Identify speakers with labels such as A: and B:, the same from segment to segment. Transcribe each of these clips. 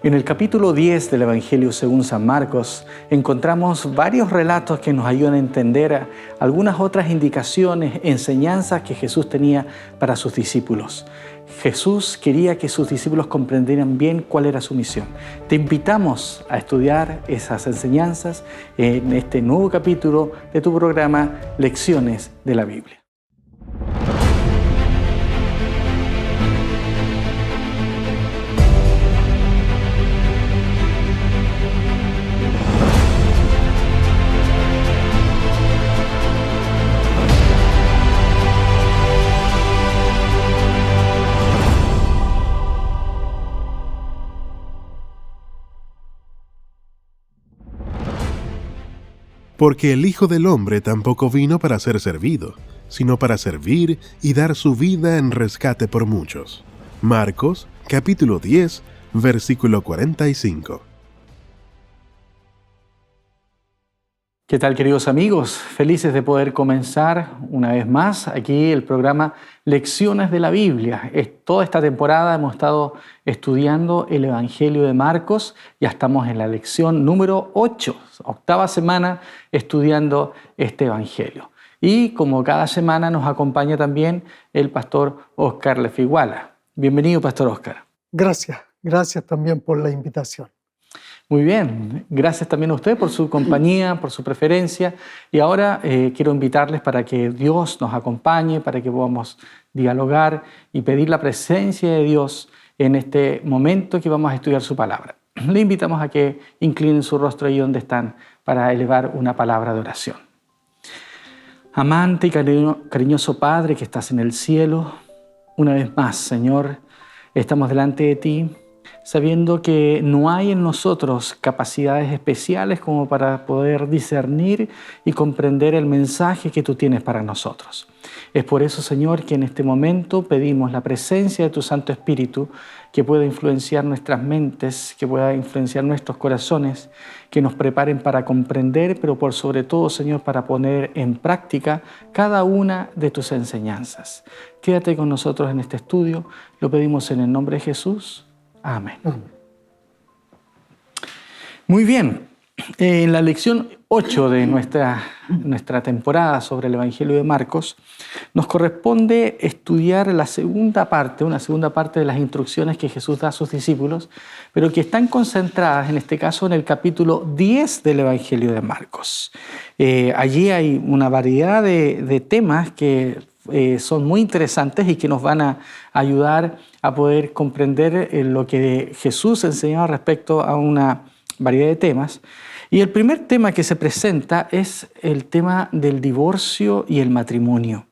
A: En el capítulo 10 del Evangelio según San Marcos encontramos varios relatos que nos ayudan a entender algunas otras indicaciones, enseñanzas que Jesús tenía para sus discípulos. Jesús quería que sus discípulos comprendieran bien cuál era su misión. Te invitamos a estudiar esas enseñanzas en este nuevo capítulo de tu programa Lecciones de la Biblia.
B: Porque el Hijo del Hombre tampoco vino para ser servido, sino para servir y dar su vida en rescate por muchos. Marcos, capítulo 10, versículo 45.
A: ¿Qué tal, queridos amigos? Felices de poder comenzar una vez más aquí el programa Lecciones de la Biblia. Toda esta temporada hemos estado estudiando el Evangelio de Marcos. Ya estamos en la lección número 8, octava semana estudiando este Evangelio. Y como cada semana nos acompaña también el pastor Óscar Lefiguala. Bienvenido, pastor Óscar.
C: Gracias también por la invitación.
A: Muy bien, gracias también a usted por su compañía, por su preferencia. Y ahora quiero invitarles para que Dios nos acompañe, para que podamos dialogar y pedir la presencia de Dios en este momento que vamos a estudiar su palabra. Le invitamos a que inclinen su rostro ahí donde están para elevar una palabra de oración. Amante y cariñoso Padre que estás en el cielo, una vez más, Señor, estamos delante de ti, sabiendo que no hay en nosotros capacidades especiales como para poder discernir y comprender el mensaje que tú tienes para nosotros. Es por eso, Señor, que en este momento pedimos la presencia de tu Santo Espíritu que pueda influenciar nuestras mentes, que pueda influenciar nuestros corazones, que nos preparen para comprender, pero por sobre todo, Señor, para poner en práctica cada una de tus enseñanzas. Quédate con nosotros en este estudio, lo pedimos en el nombre de Jesús. Amén. Muy bien, en la lección 8 de nuestra temporada sobre el Evangelio de Marcos, nos corresponde estudiar una segunda parte de las instrucciones que Jesús da a sus discípulos, pero que están concentradas en este caso en el capítulo 10 del Evangelio de Marcos. Allí hay una variedad de temas que son muy interesantes y que nos van a ayudar a poder comprender lo que Jesús enseñaba respecto a una variedad de temas. Y el primer tema que se presenta es el tema del divorcio y el matrimonio.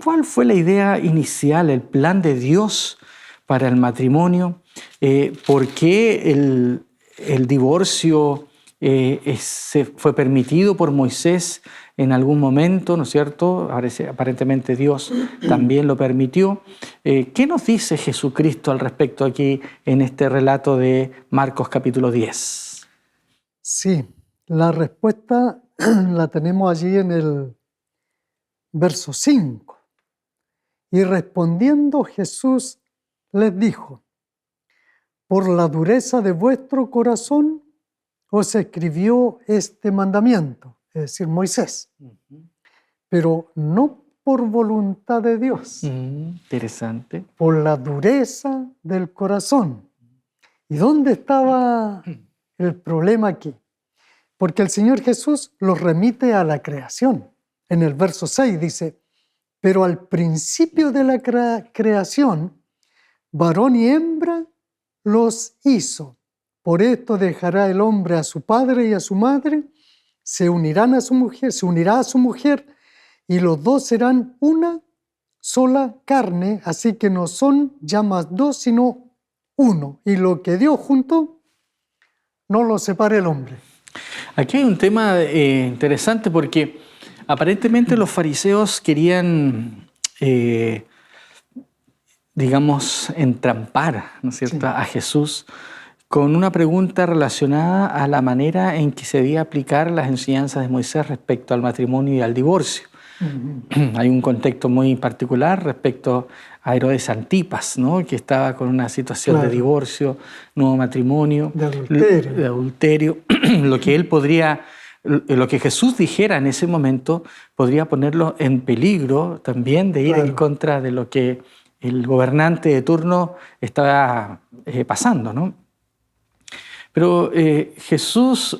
A: ¿Cuál fue la idea inicial, el plan de Dios para el matrimonio? ¿Por qué el divorcio se fue permitido por Moisés en algún momento, ¿no es cierto? Aparentemente Dios también lo permitió. ¿Qué nos dice Jesucristo al respecto aquí en este relato de Marcos capítulo 10?
C: Sí, la respuesta la tenemos allí en el verso 5. Y respondiendo Jesús les dijo: por la dureza de vuestro corazón os escribió este mandamiento, es decir, Moisés, pero no por voluntad de Dios.
A: Interesante.
C: Por la dureza del corazón. ¿Y dónde estaba el problema aquí? Porque el Señor Jesús los remite a la creación. En el verso 6 dice: pero al principio de la creación, varón y hembra los hizo. Por esto dejará el hombre a su padre y a su madre, se unirá a su mujer, y los dos serán una sola carne, así que no son ya más dos, sino uno. Y lo que Dios juntó, no lo separe el hombre.
A: Aquí hay un tema interesante porque aparentemente los fariseos querían, entrampar, ¿no es cierto?, a Jesús con una pregunta relacionada a la manera en que se debía aplicar las enseñanzas de Moisés respecto al matrimonio y al divorcio. Hay un contexto muy particular respecto a Herodes Antipas, ¿no? Que estaba con una situación
C: Claro.
A: de divorcio, nuevo matrimonio,
C: De adulterio.
A: de adulterio. Lo que Jesús dijera en ese momento podría ponerlo en peligro también de ir en
C: Claro.
A: contra de lo que el gobernante de turno estaba pasando, ¿no? Pero Jesús,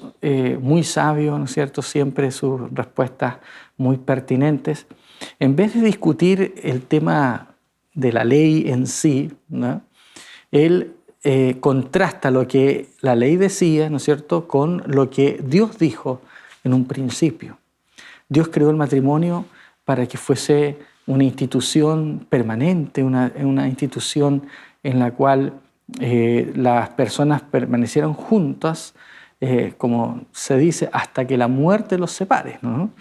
A: muy sabio, ¿no es cierto?, siempre sus respuestas muy pertinentes, en vez de discutir el tema de la ley en sí, ¿no?, Él contrasta lo que la ley decía, ¿no es cierto?, con lo que Dios dijo en un principio. Dios creó el matrimonio para que fuese una institución permanente, una institución en la cual las personas permanecieran juntas, como se dice, hasta que la muerte los separe, ¿no?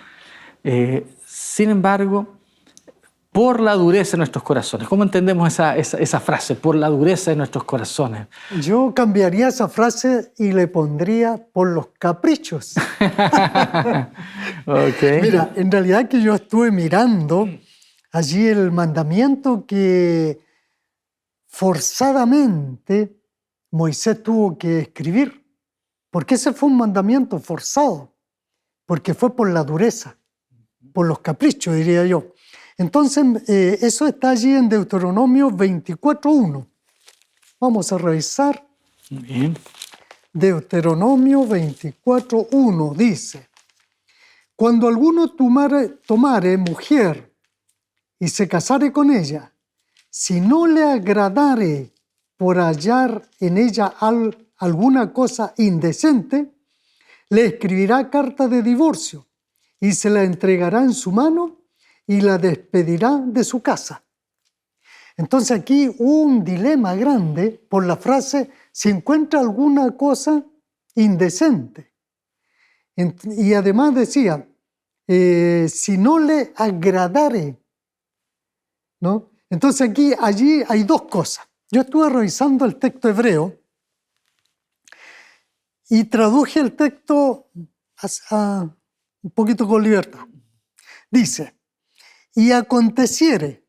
A: Sin embargo, por la dureza de nuestros corazones. ¿Cómo entendemos esa frase? Por la dureza de nuestros corazones.
C: Yo cambiaría esa frase y le pondría por los caprichos.
A: Okay.
C: Mira, en realidad que yo estuve mirando allí el mandamiento que forzadamente Moisés tuvo que escribir. Porque ese fue un mandamiento forzado, porque fue por la dureza, por los caprichos, diría yo. Entonces, eso está allí en Deuteronomio 24:1. Vamos a revisar.
A: Bien.
C: Deuteronomio 24:1 dice: cuando alguno tomare mujer y se casare con ella, si no le agradare por hallar en ella alguna cosa indecente, le escribirá carta de divorcio y se la entregará en su mano y la despedirá de su casa. Entonces aquí hubo un dilema grande por la frase, si encuentra alguna cosa indecente. Y además decía, si no le agradare, ¿no? Entonces allí hay dos cosas. Yo estuve revisando el texto hebreo y traduje el texto un poquito con libertad. Dice, y aconteciere,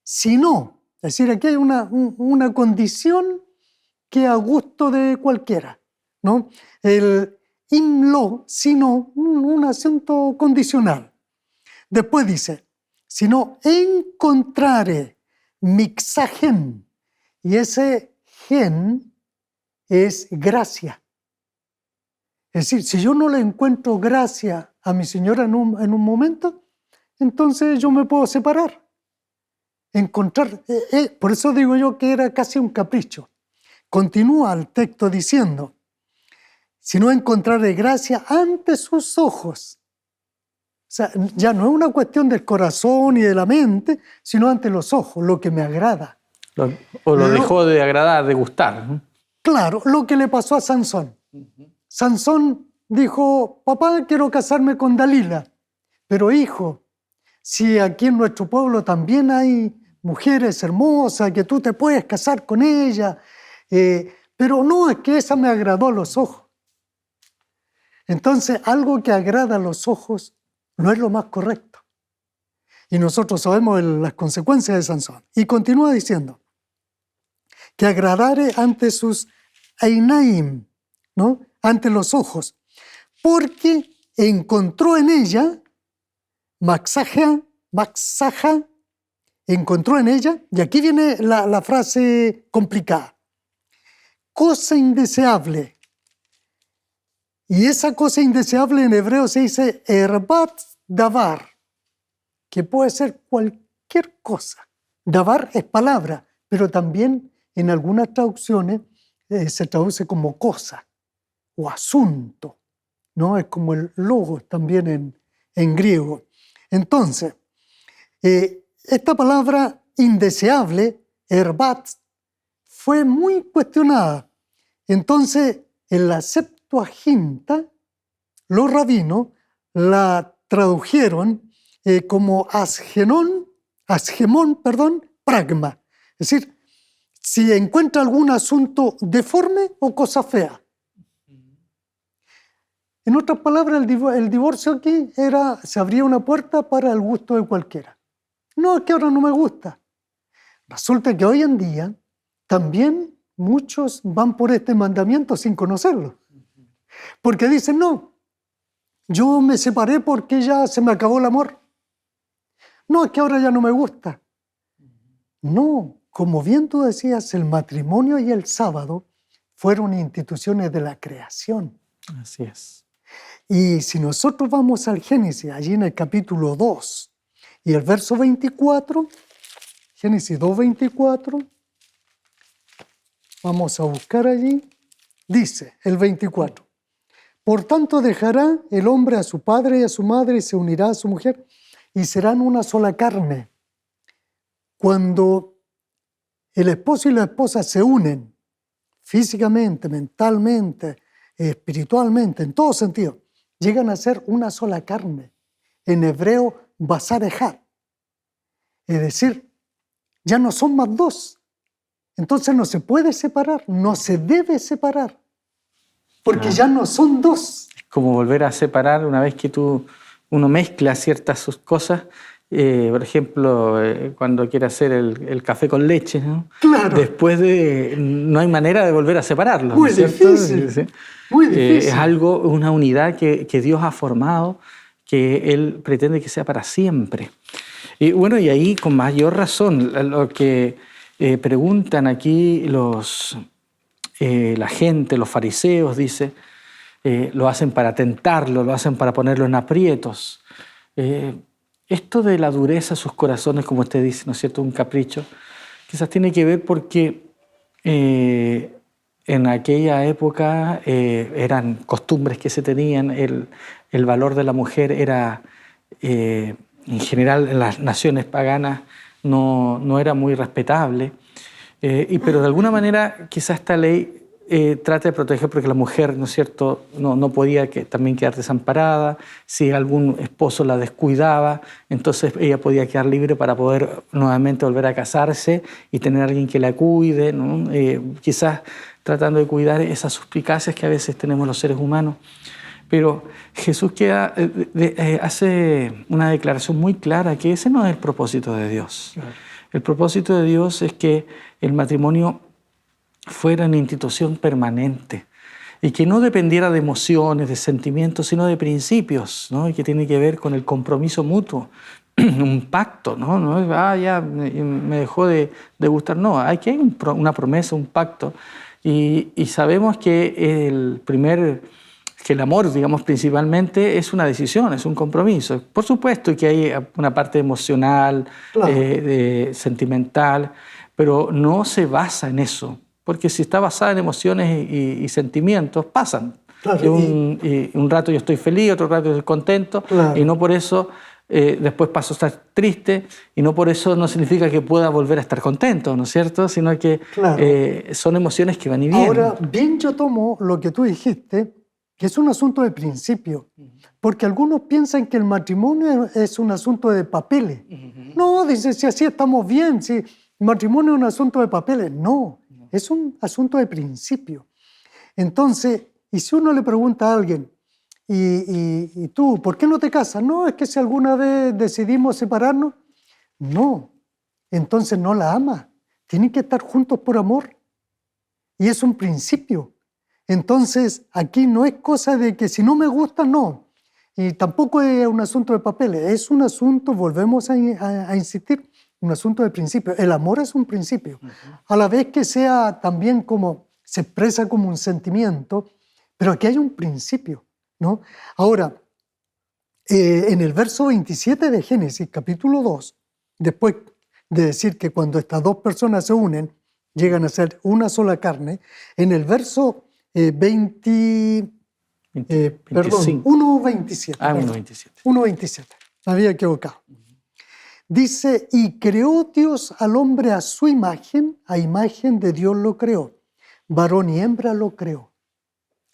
C: si no, es decir, aquí hay una condición que a gusto de cualquiera, ¿no? El imlo, si no, un asunto condicional. Después dice, si no encontrare mixagen, y ese gen es gracia. Es decir, si yo no le encuentro gracia a mi señora en un momento, entonces yo me puedo separar. Encontrar, por eso digo yo que era casi un capricho. Continúa el texto diciendo, si no encontrare gracia ante sus ojos. O sea, ya no es una cuestión del corazón y de la mente, sino ante los ojos, lo que me agrada.
A: Lo dejó de agradar, de gustar, ¿no?
C: Claro, lo que le pasó a Sansón. Sansón dijo, papá, quiero casarme con Dalila, pero hijo, si aquí en nuestro pueblo también hay mujeres hermosas, que tú te puedes casar con ellas, pero no, es que esa me agradó a los ojos. Entonces, algo que agrada a los ojos no es lo más correcto. Y nosotros sabemos las consecuencias de Sansón. Y continúa diciendo, que agradare ante sus einaim, ¿no? Ante los ojos, porque encontró en ella, maxaja, encontró en ella, y aquí viene la frase complicada, cosa indeseable. Y esa cosa indeseable en hebreo se dice erbat davar, que puede ser cualquier cosa. Davar es palabra, pero también en algunas traducciones se traduce como cosa o asunto, ¿no? Es como el logos también en griego. Entonces, esta palabra indeseable, erbat, fue muy cuestionada. Entonces, en la Septuaginta, los rabinos la tradujeron como asgemón, pragma. Es decir, si encuentra algún asunto deforme o cosa fea. En otras palabras, el divorcio aquí se abría una puerta para el gusto de cualquiera. No, es que ahora no me gusta. Resulta que hoy en día también muchos van por este mandamiento sin conocerlo. Porque dicen, no, yo me separé porque ya se me acabó el amor. No, es que ahora ya no me gusta. No, como bien tú decías, el matrimonio y el sábado fueron instituciones de la creación.
A: Así es.
C: Y si nosotros vamos al Génesis, allí en el capítulo 2 y el verso 24, Génesis 2:24, vamos a buscar allí, dice el 24, por tanto dejará el hombre a su padre y a su madre y se unirá a su mujer y serán una sola carne. Cuando el esposo y la esposa se unen físicamente, mentalmente, espiritualmente, en todo sentido, llegan a ser una sola carne. En hebreo, basar echad. Es decir, ya no son más dos. Entonces no se puede separar, no se debe separar, porque ya no son dos.
A: Es como volver a separar una vez que uno mezcla ciertas cosas. Por ejemplo, cuando quiere hacer el café con leche, ¿no?
C: Claro.
A: Después no hay manera de volver a separarlos.
C: Muy
A: ¿no es cierto?
C: difícil,
A: Sí.
C: muy difícil.
A: Es algo, una unidad que Dios ha formado, que Él pretende que sea para siempre. Y bueno, y ahí con mayor razón, lo que preguntan aquí la gente, los fariseos, dice, lo hacen para tentarlo, lo hacen para ponerlo en aprietos. Esto de la dureza de sus corazones, como usted dice, ¿no es cierto?, un capricho, quizás tiene que ver porque en aquella época eran costumbres que se tenían, el valor de la mujer era, en general, en las naciones paganas no era muy respetable, pero de alguna manera quizás esta ley trata de proteger porque la mujer, ¿no es cierto?, no podía también quedar desamparada. Si algún esposo la descuidaba, entonces ella podía quedar libre para poder nuevamente volver a casarse y tener a alguien que la cuide, ¿no? Quizás tratando de cuidar esas suspicacias que a veces tenemos los seres humanos. Pero Jesús hace una declaración muy clara que ese no es el propósito de Dios. Claro. El propósito de Dios es que el matrimonio fuera una institución permanente y que no dependiera de emociones, de sentimientos, sino de principios, ¿no? Y que tiene que ver con el compromiso mutuo, un pacto, ¿no? Ya me dejó de gustar. No, aquí hay una promesa, un pacto. Y sabemos que el amor, digamos, principalmente es una decisión, es un compromiso. Por supuesto que hay una parte emocional, claro, sentimental, pero no se basa en eso. Porque si está basada en emociones y sentimientos, pasan. Claro, y un rato yo estoy feliz, otro rato estoy contento, claro, y no por eso después paso a estar triste, y no por eso no significa que pueda volver a estar contento, ¿no es cierto? Sino que claro, son emociones que van y vienen.
C: Ahora, bien yo tomo lo que tú dijiste, que es un asunto de principio, porque algunos piensan que el matrimonio es un asunto de papeles. No, dice, si así estamos bien, si el matrimonio es un asunto de papeles. No, es un asunto de principio. Entonces, y si uno le pregunta a alguien, ¿y tú, por qué no te casas? No, es que si alguna vez decidimos separarnos, no, entonces no la ama. Tienen que estar juntos por amor. Y es un principio. Entonces, aquí no es cosa de que si no me gusta, no. Y tampoco es un asunto de papeles. Es un asunto, volvemos a insistir, un asunto de principio. El amor es un principio. A la vez que sea también como, se expresa como un sentimiento, pero aquí hay un principio, ¿no? Ahora, en el verso 27 de Génesis, capítulo 2, después de decir que cuando estas dos personas se unen, llegan a ser una sola carne, en el verso 1.27. 1.27. Me había equivocado. Dice, y creó Dios al hombre a su imagen, a imagen de Dios lo creó. Varón y hembra lo creó.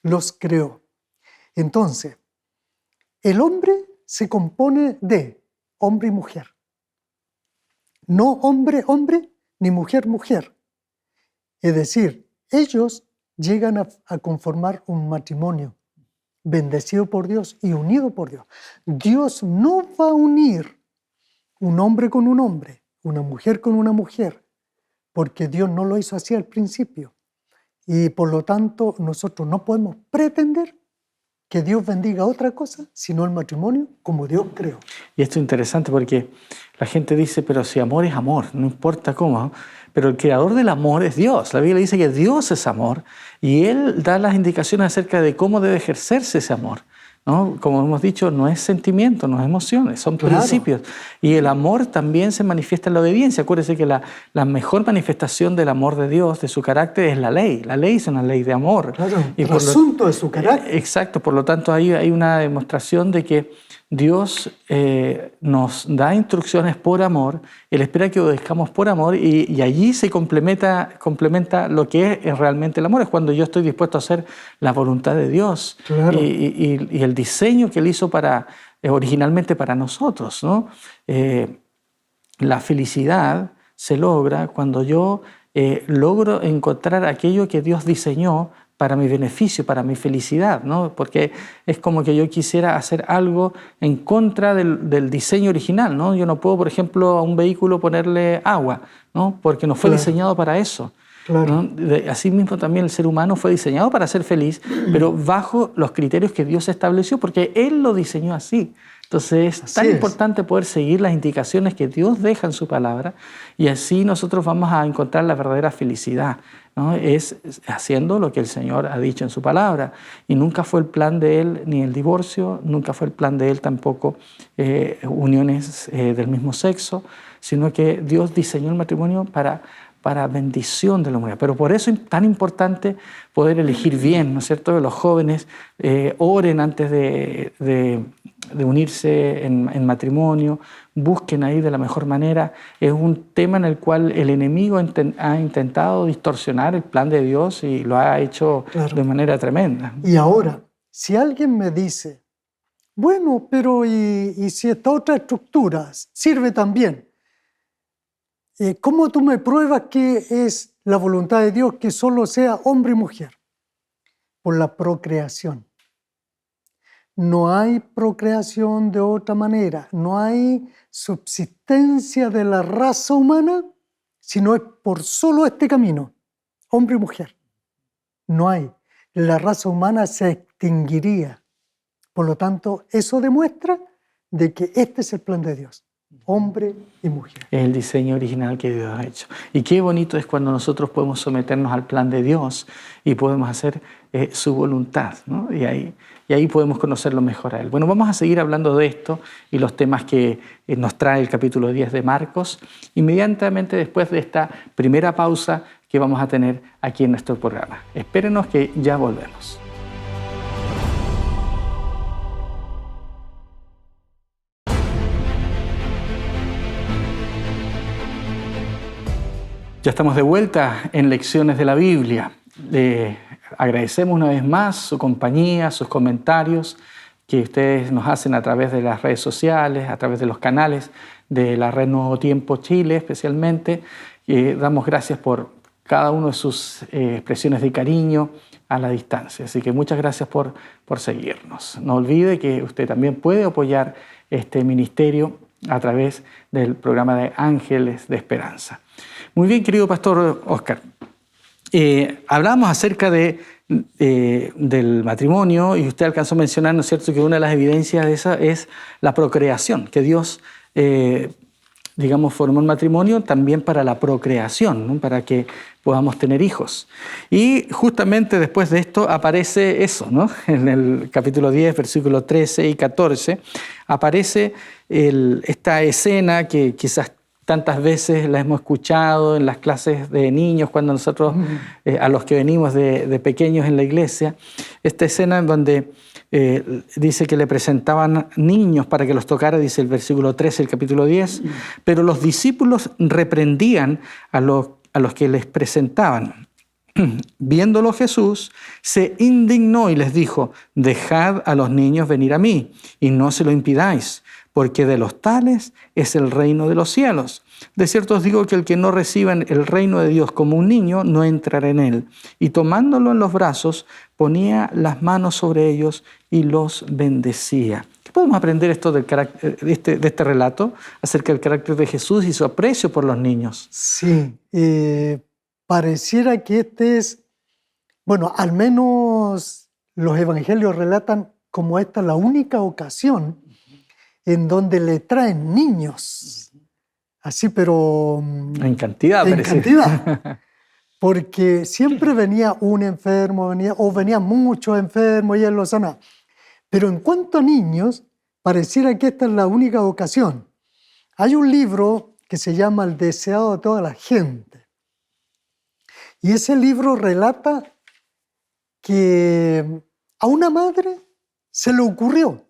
C: Los creó. Entonces, el hombre se compone de hombre y mujer. No hombre, hombre, ni mujer, mujer. Es decir, ellos llegan a conformar un matrimonio bendecido por Dios y unido por Dios. Dios no va a unir un hombre con un hombre, una mujer con una mujer, porque Dios no lo hizo así al principio. Y por lo tanto, nosotros no podemos pretender que Dios bendiga otra cosa, sino el matrimonio como Dios creó.
A: Y esto es interesante porque la gente dice, pero si amor es amor, no importa cómo, ¿no? Pero el creador del amor es Dios. La Biblia dice que Dios es amor y Él da las indicaciones acerca de cómo debe ejercerse ese amor, ¿no? Como hemos dicho, no es sentimiento, no es emociones, son principios. Y el amor también se manifiesta en la obediencia. Acuérdense que la mejor manifestación del amor de Dios, de su carácter, es la ley. La ley es una ley de amor.
C: Claro,
A: y
C: el asunto de su carácter.
A: Exacto, por lo tanto hay una demostración de que Dios nos da instrucciones por amor, Él espera que obedezcamos por amor y allí se complementa lo que es realmente el amor. Es cuando yo estoy dispuesto a hacer la voluntad de Dios,
C: Claro.
A: y el diseño que Él hizo originalmente para nosotros, ¿no? La felicidad se logra cuando yo logro encontrar aquello que Dios diseñó para mi beneficio, para mi felicidad, ¿no? Porque es como que yo quisiera hacer algo en contra del diseño original, ¿no? Yo no puedo, por ejemplo, a un vehículo ponerle agua, ¿no? Porque no fue diseñado para eso.
C: Claro.
A: ¿No? Asimismo también el ser humano fue diseñado para ser feliz, pero bajo los criterios que Dios estableció, porque Él lo diseñó así. Entonces es tan importante poder seguir las indicaciones que Dios deja en su palabra y así nosotros vamos a encontrar la verdadera felicidad, ¿no? Es haciendo lo que el Señor ha dicho en su palabra. Y nunca fue el plan de Él ni el divorcio, nunca fue el plan de Él tampoco uniones del mismo sexo, sino que Dios diseñó el matrimonio para bendición de la humanidad. Pero por eso es tan importante poder elegir bien, ¿no es cierto? Que los jóvenes oren antes de unirse en matrimonio, busquen ahí de la mejor manera. Es un tema en el cual el enemigo ha intentado distorsionar el plan de Dios y lo ha hecho de manera tremenda.
C: Y ahora, si alguien me dice, bueno, pero ¿y si esta otra estructura sirve también? ¿Cómo tú me pruebas que es la voluntad de Dios que solo sea hombre y mujer? Por la procreación. No hay procreación de otra manera, no hay subsistencia de la raza humana, sino es por solo este camino, hombre y mujer. No hay. La raza humana se extinguiría. Por lo tanto, eso demuestra de que este es el plan de Dios. Hombre y mujer.
A: Es el diseño original que Dios ha hecho. Y qué bonito es cuando nosotros podemos someternos al plan de Dios y podemos hacer su voluntad, ¿no? Y ahí podemos conocerlo mejor a Él. Bueno, vamos a seguir hablando de esto y los temas que nos trae el capítulo 10 de Marcos, inmediatamente después de esta primera pausa que vamos a tener aquí en nuestro programa. Espérenos que ya volvemos. Ya estamos de vuelta en Lecciones de la Biblia. Le agradecemos una vez más su compañía, sus comentarios que ustedes nos hacen a través de las redes sociales, a través de los canales de la Red Nuevo Tiempo Chile especialmente. Damos gracias por cada uno de sus expresiones de cariño a la distancia. Así que muchas gracias por seguirnos. No olvide que usted también puede apoyar este ministerio a través del programa de Ángeles de Esperanza. Muy bien, querido pastor Oscar. Hablamos acerca del matrimonio y usted alcanzó a mencionar, ¿no es cierto?, que una de las evidencias de esa es la procreación, que Dios, formó el matrimonio también para la procreación, ¿no?, para que podamos tener hijos. Y justamente después de esto aparece eso, ¿no? En el capítulo 10, versículos 13 y 14, aparece esta escena que quizás tantas veces la hemos escuchado en las clases de niños, cuando nosotros, a los que venimos de pequeños en la iglesia, esta escena en donde dice que le presentaban niños para que los tocara, dice el versículo 13 del capítulo 10, pero los discípulos reprendían a los que les presentaban. Viéndolo Jesús, se indignó y les dijo: dejad a los niños venir a mí y no se lo impidáis, porque de los tales es el reino de los cielos. De cierto os digo que el que no reciba el reino de Dios como un niño, no entrará en él. Y tomándolo en los brazos, ponía las manos sobre ellos y los bendecía. podemos aprender esto del carácter, de este relato acerca del carácter de Jesús y su aprecio por los niños?
C: Sí, pareciera que este es, bueno, al menos los evangelios relatan como esta la única ocasión en donde le traen niños, así pero
A: En cantidad,
C: en
A: parece.
C: cantidad, porque siempre venía un enfermo, venían muchos enfermos y él los sanaba. Pero en cuanto a niños, pareciera que esta es la única ocasión. Hay un libro que se llama El deseado de toda la gente. Y ese libro relata que a una madre se le ocurrió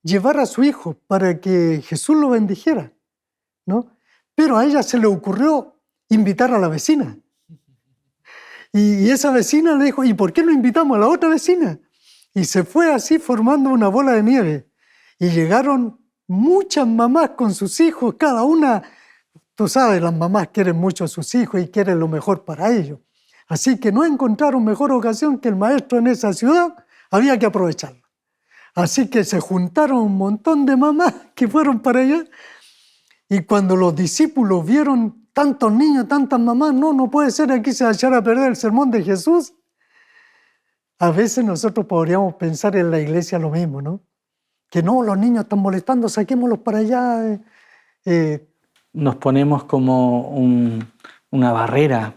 C: llevar a su hijo para que Jesús lo bendijera, ¿no? Pero a ella se le ocurrió invitar a la vecina. Y esa vecina le dijo, ¿y por qué no invitamos a la otra vecina? Y se fue así formando una bola de nieve. Y llegaron muchas mamás con sus hijos, cada una, tú sabes, las mamás quieren mucho a sus hijos y quieren lo mejor para ellos. Así que no encontraron mejor ocasión que el maestro en esa ciudad, había que aprovecharlo. Así que se juntaron un montón de mamás que fueron para allá. Y cuando los discípulos vieron tantos niños, tantas mamás, no puede ser, aquí se va a echar a perder el sermón de Jesús. A veces nosotros podríamos pensar en la iglesia lo mismo, ¿no? Que no, los niños están molestando, saquémoslos para allá.
A: Nos ponemos como una barrera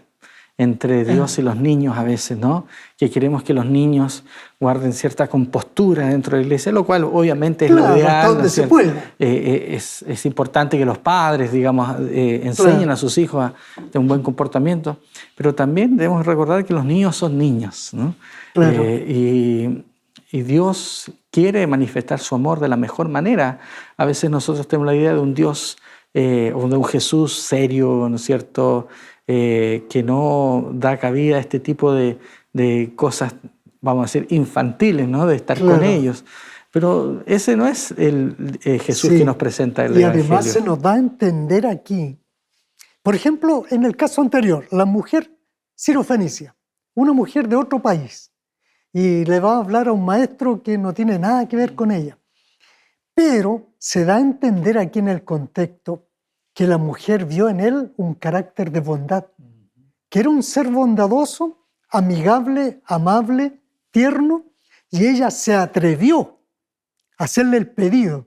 A: entre Dios y los niños a veces, ¿no? Que queremos que los niños guarden cierta compostura dentro de la iglesia, lo cual obviamente es
C: Claro,
A: lo ideal.
C: hasta donde se puede.
A: Es importante que los padres, digamos, enseñen a sus hijos de un buen comportamiento, pero también debemos recordar que los niños son niños, ¿no?
C: Claro.
A: Y Dios quiere manifestar su amor de la mejor manera. A veces nosotros tenemos la idea de un Dios o de un Jesús serio, ¿no es cierto?, que no da cabida a este tipo de cosas, vamos a decir, infantiles, ¿no?, de estar con ellos. Pero ese no es el Jesús que nos presenta el Evangelio.
C: Y además se nos da a entender aquí, por ejemplo, en el caso anterior, la mujer sirofenicia, una mujer de otro país, y le va a hablar a un maestro que no tiene nada que ver con ella. Pero se da a entender aquí en el contexto que la mujer vio en él un carácter de bondad, que era un ser bondadoso, amigable, amable, tierno, y ella se atrevió a hacerle el pedido.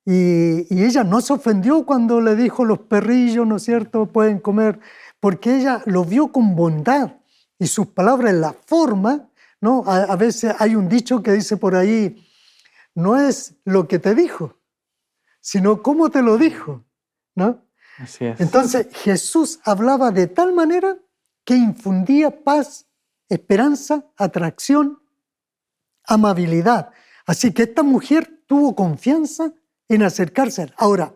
C: Y ella no se ofendió cuando le dijo los perrillos, ¿no es cierto?, pueden comer, porque ella lo vio con bondad. Y sus palabras, la forma, ¿no? A veces hay un dicho que dice por ahí, no es lo que te dijo, sino cómo te lo dijo, ¿no?
A: Así es.
C: Entonces Jesús hablaba de tal manera que infundía paz, esperanza, atracción, amabilidad. Así que esta mujer tuvo confianza en acercarse a él. Ahora,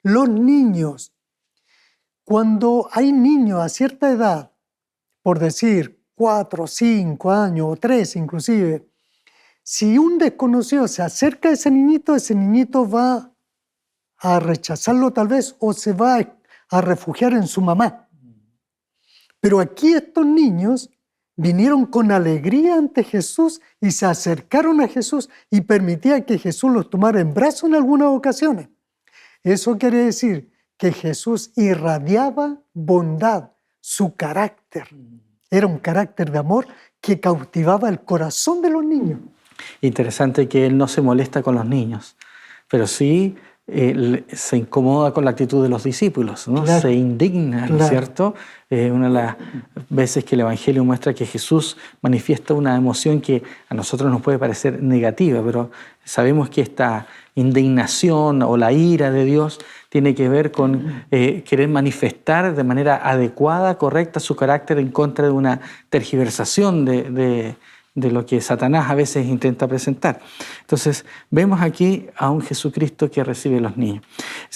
C: los niños, cuando hay niños a cierta edad, por decir 4, 5 años o 3 inclusive, si un desconocido se acerca a ese niñito va a rechazarlo tal vez o se va a refugiar en su mamá. Pero aquí estos niños vinieron con alegría ante Jesús y se acercaron a Jesús y permitía que Jesús los tomara en brazos en algunas ocasiones. Eso quiere decir que Jesús irradiaba bondad, su carácter. Era un carácter de amor que cautivaba el corazón de los niños.
A: Interesante que él no se molesta con los niños, pero sí se incomoda con la actitud de los discípulos, ¿no?
C: Claro.
A: Se indigna, ¿no es cierto? Una de las veces que el Evangelio muestra que Jesús manifiesta una emoción que a nosotros nos puede parecer negativa, pero sabemos que esta indignación o la ira de Dios tiene que ver con querer manifestar de manera adecuada, correcta, su carácter en contra de una tergiversación de lo que Satanás a veces intenta presentar. Entonces, vemos aquí a un Jesucristo que recibe a los niños.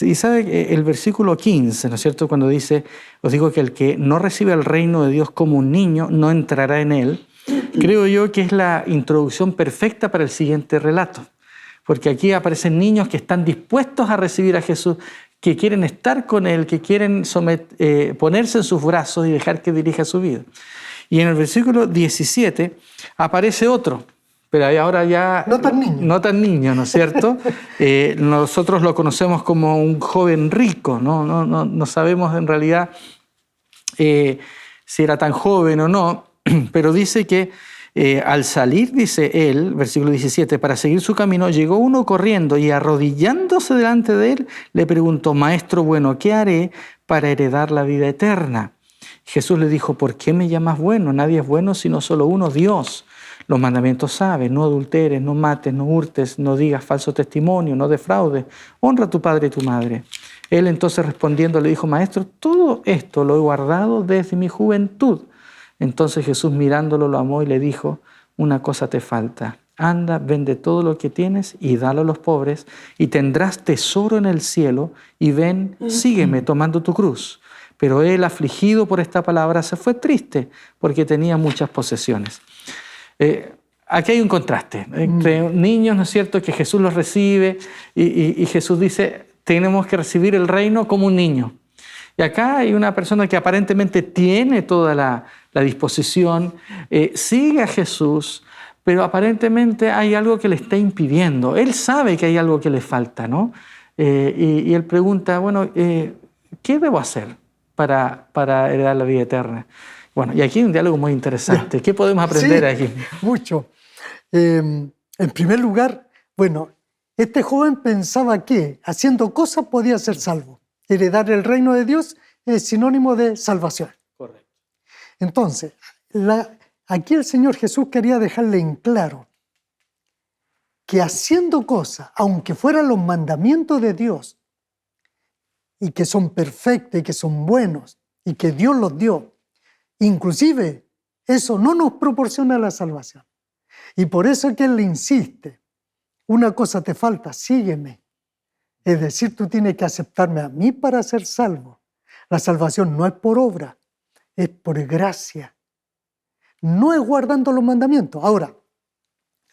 A: Y sabe el versículo 15, ¿no es cierto?, cuando dice, os digo que el que no recibe el reino de Dios como un niño, no entrará en él, creo yo que es la introducción perfecta para el siguiente relato. Porque aquí aparecen niños que están dispuestos a recibir a Jesús, que quieren estar con él, que quieren ponerse en sus brazos y dejar que dirija su vida. Y en el versículo 17 aparece otro pero ahora ya no tan niño, ¿no es cierto? Nosotros lo conocemos como un joven rico, no sabemos en realidad si era tan joven o no, pero dice que al salir, dice él, versículo 17, para seguir su camino, llegó uno corriendo y arrodillándose delante de él, le preguntó: Maestro bueno, ¿qué haré para heredar la vida eterna? Jesús le dijo: ¿por qué me llamas bueno? Nadie es bueno sino solo uno, Dios. Los mandamientos sabes: no adulteres, no mates, no hurtes, no digas falso testimonio, no defraudes, honra a tu padre y tu madre. Él entonces respondiendo le dijo: Maestro, todo esto lo he guardado desde mi juventud. Entonces Jesús mirándolo lo amó y le dijo: una cosa te falta. Anda, vende todo lo que tienes y dalo a los pobres y tendrás tesoro en el cielo, y ven, sígueme tomando tu cruz. Pero él, afligido por esta palabra, se fue triste porque tenía muchas posesiones. Aquí hay un contraste entre niños, ¿no es cierto?, que Jesús los recibe y Jesús dice: tenemos que recibir el reino como un niño. Y acá hay una persona que aparentemente tiene toda la disposición, sigue a Jesús, pero aparentemente hay algo que le está impidiendo. Él sabe que hay algo que le falta, ¿no? Y él pregunta: bueno, ¿qué debo hacer para heredar la vida eterna? Bueno, y aquí hay un diálogo muy interesante. ¿Qué podemos aprender aquí?
C: Mucho. En primer lugar, bueno, este joven pensaba que haciendo cosas podía ser salvo. Heredar el reino de Dios es sinónimo de salvación.
A: Correcto.
C: Entonces, aquí el Señor Jesús quería dejarle en claro que haciendo cosas, aunque fueran los mandamientos de Dios, y que son perfectos y que son buenos, y que Dios los dio, inclusive eso no nos proporciona la salvación. Y por eso es que Él le insiste: una cosa te falta, sígueme. Es decir, tú tienes que aceptarme a mí para ser salvo. La salvación no es por obra, es por gracia. No es guardando los mandamientos. Ahora,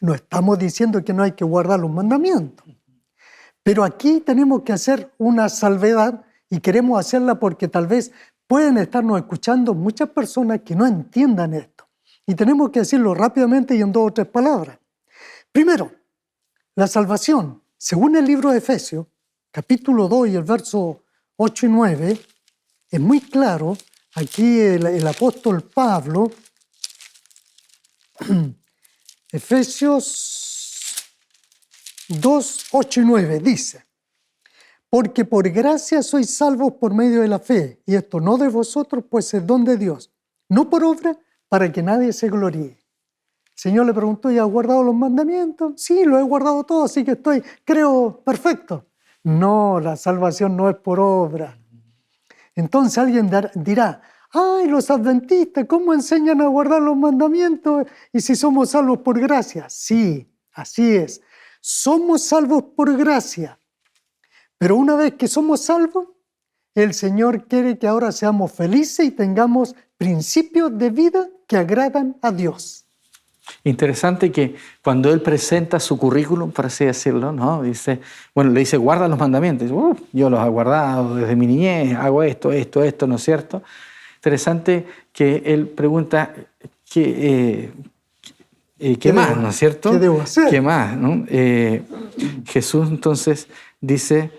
C: no estamos diciendo que no hay que guardar los mandamientos. Pero aquí tenemos que hacer una salvedad, y queremos hacerla porque tal vez pueden estarnos escuchando muchas personas que no entiendan esto. Y tenemos que decirlo rápidamente y en 2 o 3 palabras. Primero, la salvación, según el libro de Efesios, capítulo 2 y el verso 8 y 9, es muy claro. Aquí el apóstol Pablo, Efesios 2, 8 y 9, dice: porque por gracia sois salvos por medio de la fe, y esto no de vosotros, pues es don de Dios, no por obra, para que nadie se gloríe. El Señor le preguntó: ¿y has guardado los mandamientos? Sí, lo he guardado todo, así que creo, perfecto. No, la salvación no es por obra. Entonces alguien dirá: ¡ay, los adventistas, cómo enseñan a guardar los mandamientos y si somos salvos por gracia! Sí, así es. Somos salvos por gracia. Pero una vez que somos salvos, el Señor quiere que ahora seamos felices y tengamos principios de vida que agradan a Dios.
A: Interesante que cuando él presenta su currículum, por así decirlo, ¿no? Le dice: guarda los mandamientos. Yo los he guardado desde mi niñez, hago esto, ¿no es cierto? Interesante que él pregunta: ¿qué más, no es cierto?
C: ¿Qué debo hacer?
A: ¿Qué más, no? Jesús entonces dice,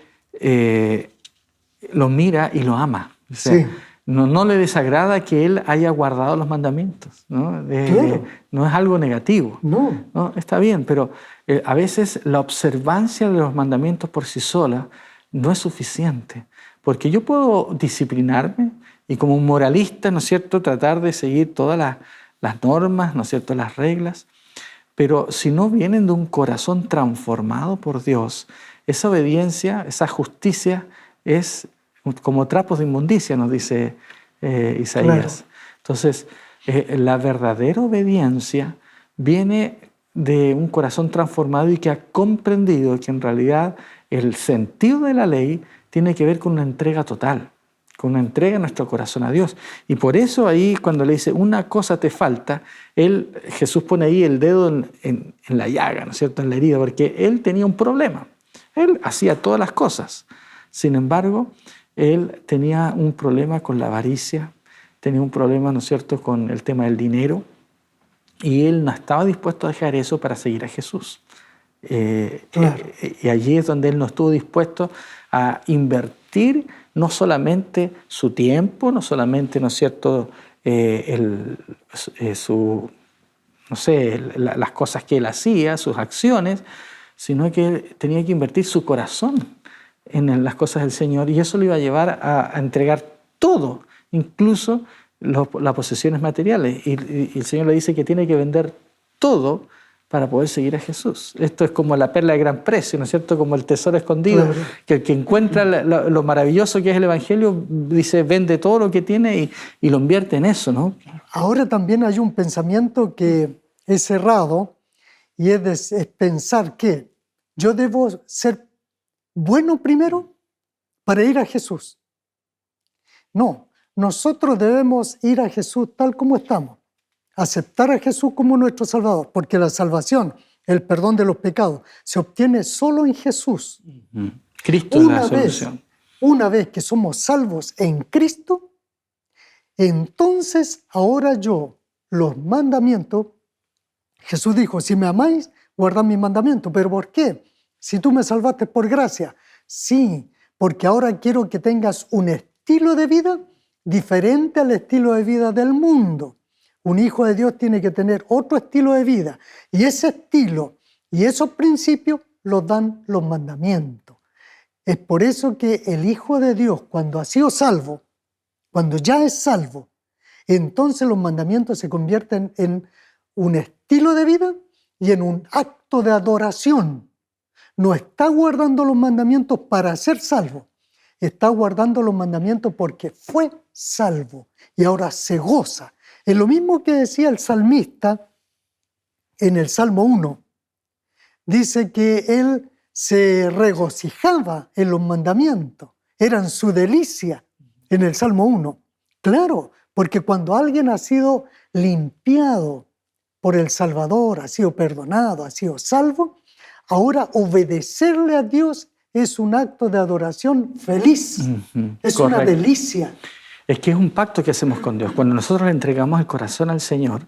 A: lo mira y lo ama. O sea,
C: Sí.
A: No le desagrada que él haya guardado los mandamientos, ¿no?
C: Claro.
A: No es algo negativo.
C: No.
A: Está bien, pero a veces la observancia de los mandamientos por sí sola no es suficiente. Porque yo puedo disciplinarme y como un moralista, ¿no es cierto?, tratar de seguir todas las normas, ¿no es cierto?, las reglas. Pero si no vienen de un corazón transformado por Dios, esa obediencia, esa justicia es como trapos de inmundicia, nos dice Isaías.
C: Claro.
A: Entonces, la verdadera obediencia viene de un corazón transformado y que ha comprendido que en realidad el sentido de la ley tiene que ver con una entrega total, con una entrega de nuestro corazón a Dios. Y por eso ahí cuando le dice una cosa te falta, Jesús pone ahí el dedo en la llaga, ¿no es cierto?, en la herida, porque él tenía un problema. Él hacía todas las cosas. Sin embargo, él tenía un problema con la avaricia, tenía un problema, ¿no es cierto?, con el tema del dinero, y él no estaba dispuesto a dejar eso para seguir a Jesús.
C: Claro.
A: Y allí es donde él no estuvo dispuesto a invertir no solamente su tiempo, no solamente, ¿no es cierto?, las cosas que él hacía, sus acciones, sino que él tenía que invertir su corazón en las cosas del Señor, y eso lo iba a llevar a entregar todo, incluso las posesiones materiales. Y el Señor le dice que tiene que vender todo para poder seguir a Jesús. Esto es como la perla de gran precio, ¿no es cierto? Como el tesoro escondido, claro, que el que encuentra lo maravilloso que es el Evangelio, dice, vende todo lo que tiene y lo invierte en eso, ¿no?
C: Ahora también hay un pensamiento que es errado, y es pensar que yo debo ser bueno primero para ir a Jesús. No, nosotros debemos ir a Jesús tal como estamos. Aceptar a Jesús como nuestro Salvador, porque la salvación, el perdón de los pecados, se obtiene solo en Jesús.
A: Cristo es la solución.
C: Una vez que somos salvos en Cristo, entonces ahora yo, los mandamientos, Jesús dijo, si me amáis, guardad mis mandamientos. ¿Pero por qué? Si tú me salvaste por gracia. Sí, porque ahora quiero que tengas un estilo de vida diferente al estilo de vida del mundo. Un hijo de Dios tiene que tener otro estilo de vida, y ese estilo y esos principios los dan los mandamientos. Es por eso que el Hijo de Dios, cuando ha sido salvo, cuando ya es salvo, entonces los mandamientos se convierten en un estilo de vida y en un acto de adoración. No está guardando los mandamientos para ser salvo, está guardando los mandamientos porque fue salvo y ahora se goza. Es lo mismo que decía el salmista en el Salmo 1. Dice que él se regocijaba en los mandamientos, eran su delicia en el Salmo 1. Claro, porque cuando alguien ha sido limpiado por el Salvador, ha sido perdonado, ha sido salvo, ahora obedecerle a Dios es un acto de adoración feliz, es
A: Correcto.
C: una delicia.
A: Es que es un pacto que hacemos con Dios. Cuando nosotros le entregamos el corazón al Señor,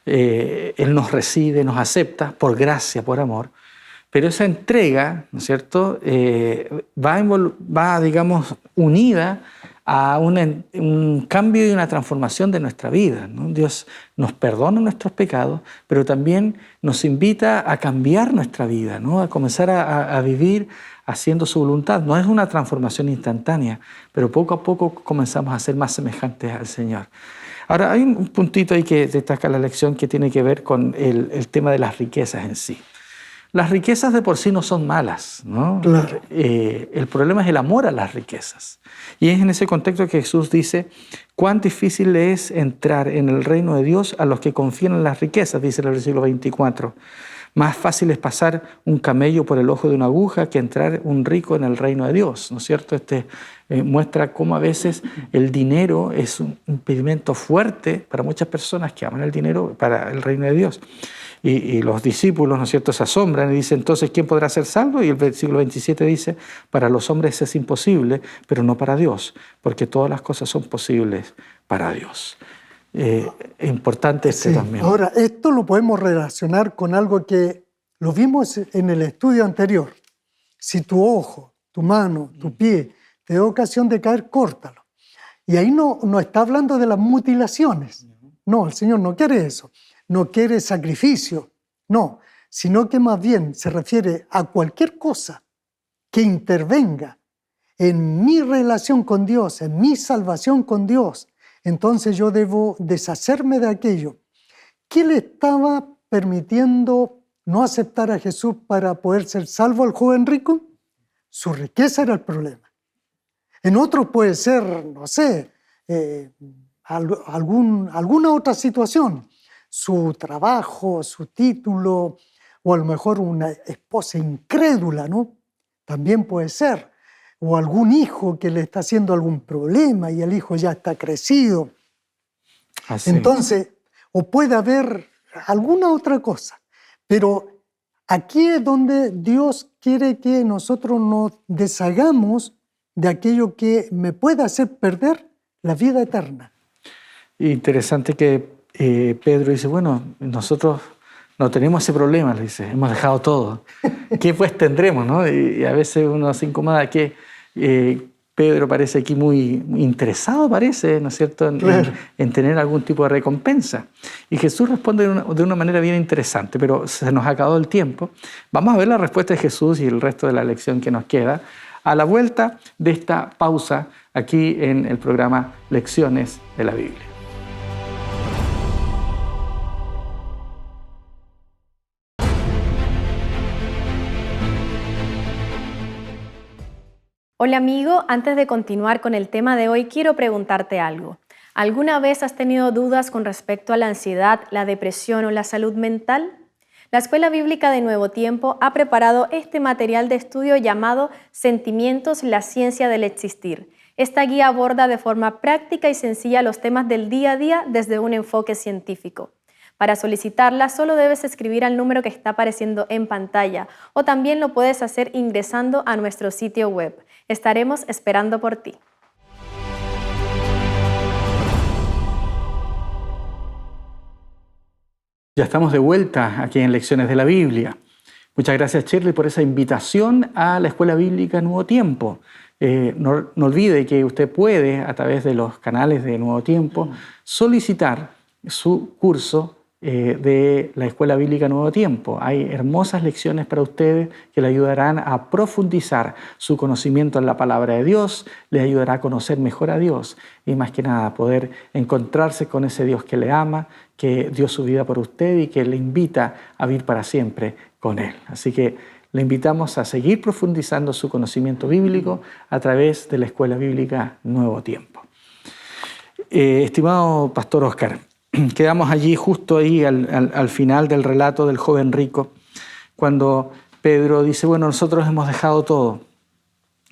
A: Él nos recibe, nos acepta por gracia, por amor, pero esa entrega, ¿no es cierto?, va, digamos, unida a un cambio y una transformación de nuestra vida, ¿no? Dios nos perdona nuestros pecados, pero también nos invita a cambiar nuestra vida, ¿no? A comenzar a vivir haciendo su voluntad. No es una transformación instantánea, pero poco a poco comenzamos a ser más semejantes al Señor. Ahora, hay un puntito ahí que destaca la lección que tiene que ver con el tema de las riquezas en sí. Las riquezas de por sí no son malas, ¿no?
C: Claro.
A: El problema es el amor a las riquezas. Y es en ese contexto que Jesús dice, cuán difícil es entrar en el reino de Dios a los que confían en las riquezas, dice el versículo 24. Más fácil es pasar un camello por el ojo de una aguja que entrar un rico en el reino de Dios, ¿no es cierto? Muestra cómo a veces el dinero es un impedimento fuerte para muchas personas que aman el dinero para el reino de Dios. Y los discípulos, ¿no es cierto?, se asombran y dicen, entonces, ¿quién podrá ser salvo? Y el versículo 27 dice, para los hombres es imposible, pero no para Dios, porque todas las cosas son posibles para Dios. Es importante también.
C: Ahora, esto lo podemos relacionar con algo que lo vimos en el estudio anterior. Si tu ojo, tu mano, tu pie te da ocasión de caer, córtalo. Y ahí no está hablando de las mutilaciones. No, el Señor no quiere eso. No quiere sacrificio, no, sino que más bien se refiere a cualquier cosa que intervenga en mi relación con Dios, en mi salvación con Dios. Entonces yo debo deshacerme de aquello. ¿Qué le estaba permitiendo no aceptar a Jesús para poder ser salvo al joven rico? Su riqueza era el problema. En otros puede ser, no sé, alguna otra situación. Su trabajo, su título, o a lo mejor una esposa incrédula, ¿no? También puede ser. O algún hijo que le está haciendo algún problema y el hijo ya está crecido.
A: Así.
C: Entonces, o puede haber alguna otra cosa. Pero aquí es donde Dios quiere que nosotros nos deshagamos de aquello que me puede hacer perder la vida eterna.
A: Interesante que Pedro dice, bueno, nosotros no tenemos ese problema, le dice, hemos dejado todo. ¿Qué pues tendremos, no? Y a veces uno se incomoda que Pedro parece aquí muy interesado, parece, ¿no es cierto?, en tener algún tipo de recompensa. Y Jesús responde de una manera bien interesante, pero se nos ha acabado el tiempo. Vamos a ver la respuesta de Jesús y el resto de la lección que nos queda a la vuelta de esta pausa aquí en el programa Lecciones de la Biblia.
D: Hola amigo, antes de continuar con el tema de hoy, quiero preguntarte algo. ¿Alguna vez has tenido dudas con respecto a la ansiedad, la depresión o la salud mental? La Escuela Bíblica de Nuevo Tiempo ha preparado este material de estudio llamado Sentimientos, la ciencia del existir. Esta guía aborda de forma práctica y sencilla los temas del día a día desde un enfoque científico. Para solicitarla, solo debes escribir al número que está apareciendo en pantalla o también lo puedes hacer ingresando a nuestro sitio web. Estaremos esperando por ti.
A: Ya estamos de vuelta aquí en Lecciones de la Biblia. Muchas gracias, Shirley, por esa invitación a la Escuela Bíblica Nuevo Tiempo. No olvide que usted puede, a través de los canales de Nuevo Tiempo, solicitar su curso de la Escuela Bíblica Nuevo Tiempo. Hay hermosas lecciones para ustedes que le ayudarán a profundizar su conocimiento en la palabra de Dios, le ayudará a conocer mejor a Dios y más que nada poder encontrarse con ese Dios que le ama, que dio su vida por usted y que le invita a vivir para siempre con Él. Así que le invitamos a seguir profundizando su conocimiento bíblico a través de la Escuela Bíblica Nuevo Tiempo. Estimado Pastor Oscar, quedamos allí justo ahí al final del relato del joven rico, cuando Pedro dice, bueno, nosotros hemos dejado todo.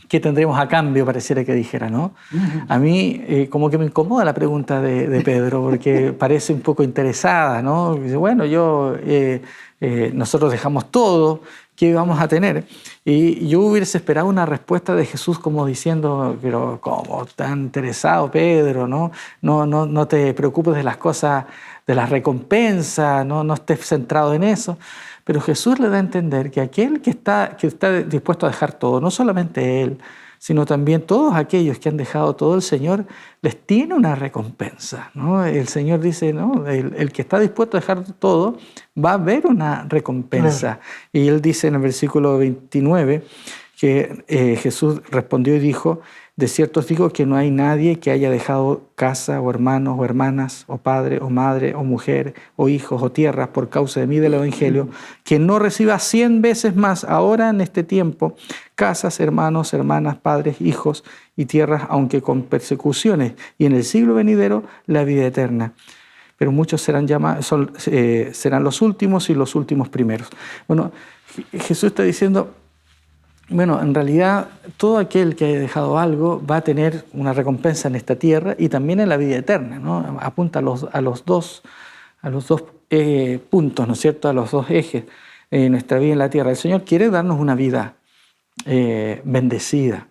A: ¿Qué tendremos a cambio? Pareciera que dijera, ¿no? A mí como que me incomoda la pregunta de Pedro, porque parece un poco interesada, ¿no? Dice, bueno, nosotros dejamos todo, ¿qué vamos a tener? Y yo hubiese esperado una respuesta de Jesús como diciendo, pero ¿cómo tan interesado, Pedro? No te preocupes de las cosas, de las recompensas, no estés centrado en eso. Pero Jesús le da a entender que aquel que está dispuesto a dejar todo, no solamente él, sino también todos aquellos que han dejado todo, el Señor les tiene una recompensa, ¿no? El Señor dice, ¿no? El que está dispuesto a dejar todo va a ver una recompensa. Y Él dice en el versículo 29 que Jesús respondió y dijo, de cierto os digo que no hay nadie que haya dejado casa o hermanos o hermanas o padre o madre o mujer o hijos o tierras por causa de mí del Evangelio, que no reciba 100 veces más ahora en este tiempo casas, hermanos, hermanas, padres, hijos y tierras, aunque con persecuciones, y en el siglo venidero la vida eterna. Pero muchos serán los últimos y los últimos primeros. Bueno, Jesús está diciendo, bueno, en realidad todo aquel que haya dejado algo va a tener una recompensa en esta tierra y también en la vida eterna, ¿no? Apunta a los dos puntos, ¿no es cierto?, a los dos ejes de nuestra vida en la tierra. El Señor quiere darnos una vida bendecida,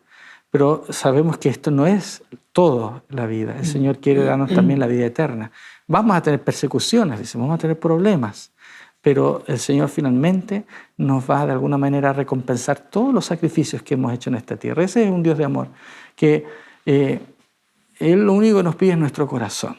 A: pero sabemos que esto no es todo la vida. El Señor quiere darnos también la vida eterna. Vamos a tener persecuciones, dice, vamos a tener problemas, pero el Señor finalmente nos va de alguna manera a recompensar todos los sacrificios que hemos hecho en esta tierra. Ese es un Dios de amor, que Él lo único que nos pide es nuestro corazón.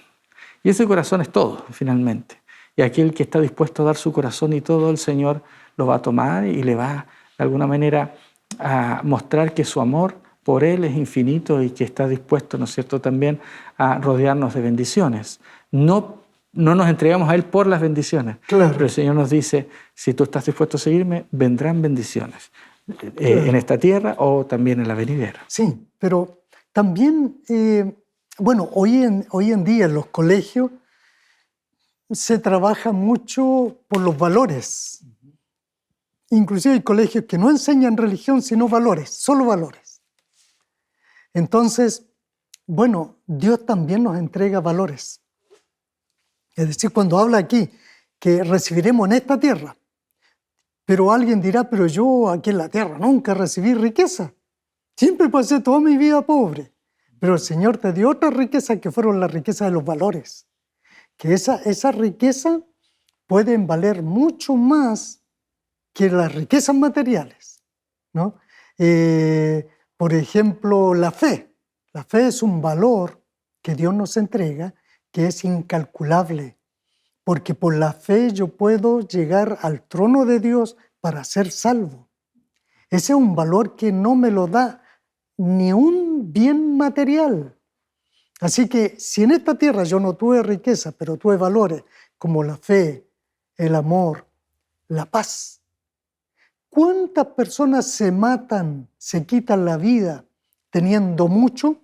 A: Y ese corazón es todo, finalmente. Y aquel que está dispuesto a dar su corazón y todo, el Señor lo va a tomar y le va de alguna manera a mostrar que su amor por Él es infinito y que está dispuesto, ¿no es cierto?, también a rodearnos de bendiciones. No nos entregamos a Él por las bendiciones, claro, pero el Señor nos dice, si tú estás dispuesto a seguirme, vendrán bendiciones en esta tierra o también en la venidera.
C: Sí, pero también, hoy en día en los colegios se trabaja mucho por los valores. Inclusive hay colegios que no enseñan religión, sino valores, solo valores. Entonces, Dios también nos entrega valores. Es decir, cuando habla aquí que recibiremos en esta tierra, pero alguien dirá, pero yo aquí en la tierra nunca recibí riqueza. Siempre pasé toda mi vida pobre. Pero el Señor te dio otra riqueza que fueron las riquezas de los valores. que esa riqueza pueden valer mucho más que las riquezas materiales, ¿no? Por ejemplo, la fe. La fe es un valor que Dios nos entrega que es incalculable, porque por la fe yo puedo llegar al trono de Dios para ser salvo. Ese es un valor que no me lo da ni un bien material. Así que si en esta tierra yo no tuve riqueza, pero tuve valores como la fe, el amor, la paz. ¿Cuántas personas se matan, se quitan la vida teniendo mucho,